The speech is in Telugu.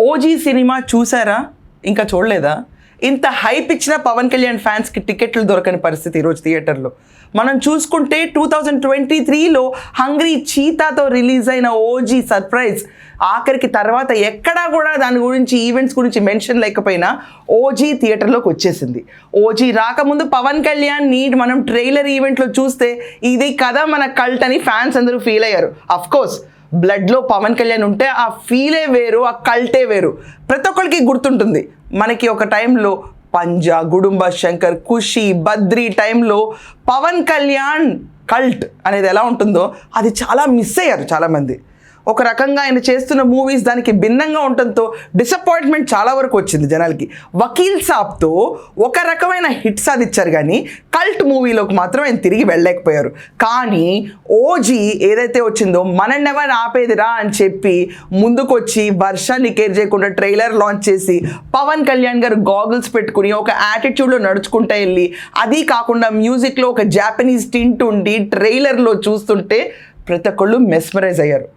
ఓజీ సినిమా చూసారా? ఇంకా చూడలేదా? ఇంత హైప్ ఇచ్చిన పవన్ కళ్యాణ్ ఫ్యాన్స్కి టికెట్లు దొరకని పరిస్థితి ఈరోజు థియేటర్లో. మనం చూసుకుంటే 2023లో హంగ్రీ చీతాతో రిలీజ్ అయిన ఓజీ సర్ప్రైజ్ ఆఖరికి తర్వాత ఎక్కడా కూడా దాని గురించి ఈవెంట్స్ గురించి మెన్షన్ లేకపోయినా ఓజీ థియేటర్లోకి వచ్చేసింది. ఓజీ రాకముందు పవన్ కళ్యాణ్ని మనం ట్రైలర్ ఈవెంట్లో చూస్తే ఇది కదా మన కల్ట్ అని ఫ్యాన్స్ అందరూ ఫీల్ అయ్యారు. అఫ్కోర్స్ బ్లడ్లో పవన్ కళ్యాణ్ ఉంటే ఆ ఫీలే వేరు, ఆ కల్టే వేరు. ప్రతి ఒక్కరికి గుర్తుంటుంది. మనకి ఒక టైంలో పంజా, గుడుంబ శంకర్, ఖుషి, బద్రీ టైంలో పవన్ కళ్యాణ్ కల్ట్ అనేది ఎలా ఉంటుందో అది చాలా మిస్ అయ్యారు చాలామంది. ఒక రకంగా ఆయన చేస్తున్న మూవీస్ దానికి భిన్నంగా ఉండటంతో డిసప్పాయింట్మెంట్ చాలా వరకు వచ్చింది జనాలకి. వకీల్ సాబ్తో ఒక రకమైన హిట్ సాధించారు కానీ కల్ట్ మూవీలోకి మాత్రం ఆయన తిరిగి వెళ్ళలేకపోయారు. కానీ ఓజీ ఏదైతే వచ్చిందో మనన్నెవరు ఆపేదిరా అని చెప్పి ముందుకొచ్చి వర్షాన్ని కేర్ చేయకుండా ట్రైలర్ లాంచ్ చేసి పవన్ కళ్యాణ్ గారు గాగుల్స్ పెట్టుకుని ఒక యాటిట్యూడ్లో నడుచుకుంటూ వెళ్ళి, అది కాకుండా మ్యూజిక్లో ఒక జాపనీస్ టింట్ ఉండి ట్రైలర్లో చూస్తుంటే ప్రతి ఒక్కళ్ళు మెస్మరైజ్ అయ్యారు.